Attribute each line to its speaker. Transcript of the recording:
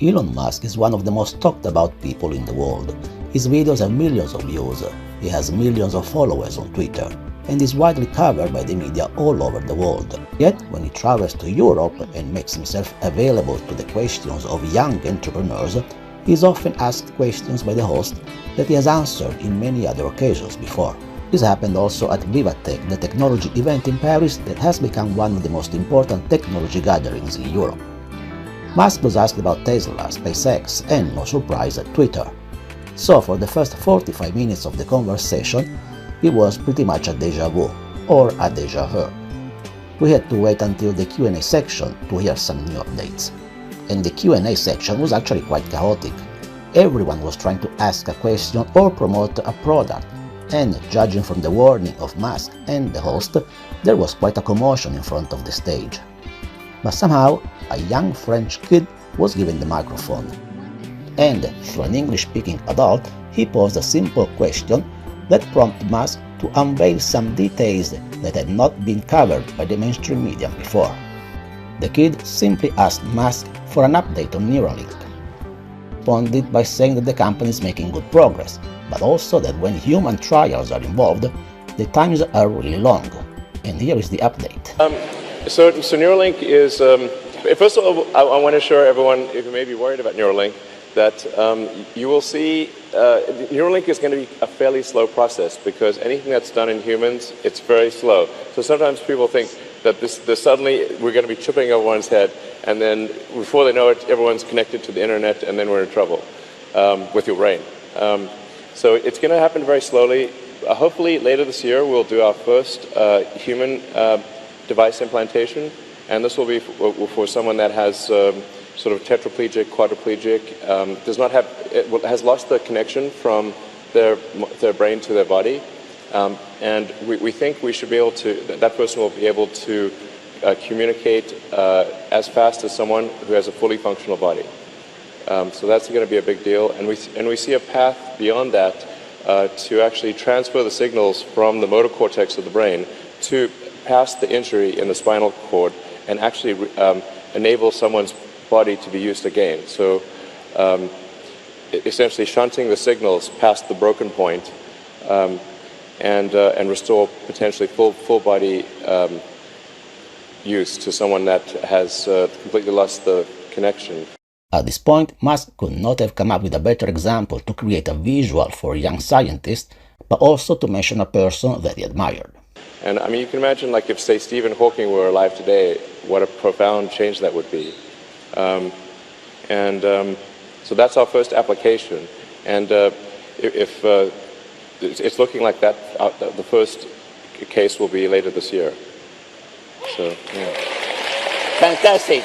Speaker 1: Elon Musk is one of the most talked about people in the world. His videos have millions of views, he has millions of followers on Twitter, and is widely covered by the media all over the world. Yet, when he travels to Europe and makes himself available to the questions of young entrepreneurs, he is often asked questions by the host that he has answered in many other occasions before. This happened also at Vivatech, the technology event in Paris that has become one of the most important technology gatherings in Europe. Musk was asked about Tesla, SpaceX, and, no surprise, Twitter. So for the first 45 minutes of the conversation, it was pretty much a déjà vu, or a déjà vu. We had to wait until the Q&A section to hear some new updates. And the Q&A section was actually quite chaotic. Everyone was trying to ask a question or promote a product, and judging from the warning of Musk and the host, there was quite a commotion in front of the stage. But somehow, a young French kid was given the microphone. And, through an English-speaking adult, he posed a simple question that prompted Musk to unveil some details that had not been covered by the mainstream media before. The kid simply asked Musk for an update on Neuralink. Responded by saying that the company is making good progress, but also that when human trials are involved, the times are really long. And here is the update.
Speaker 2: So Neuralink is, first of all, I want to assure everyone, if you may be worried about Neuralink, that you will see Neuralink is going to be a fairly slow process because anything that's done in humans, it's very slow. So sometimes people think that this suddenly we're going to be chipping everyone's head, and then before they know it, everyone's connected to the internet, and then we're in trouble with your brain. So it's going to happen very slowly. Hopefully later this year we'll do our first human device implantation, and this will be for someone that has sort of tetraplegic, quadriplegic, has lost the connection from their brain to their body, and we think we should be able to. That person will be able to communicate as fast as someone who has a fully functional body. So that's going to be a big deal, and we see a path beyond that to actually transfer the signals from the motor cortex of the brain to past the injury in the spinal cord and actually enable someone's body to be used again. So essentially shunting the signals past the broken point and restore potentially full body use to someone that has completely lost the connection.
Speaker 1: At this point, Musk could not have come up with a better example to create a visual for young scientists, but also to mention a person that he admired.
Speaker 2: And I mean, you can imagine, like, if, say, Stephen Hawking were alive today, what a profound change that would be. So that's our first application. And if it's looking like that, the first case will be later this year. So, yeah.
Speaker 3: Fantastic.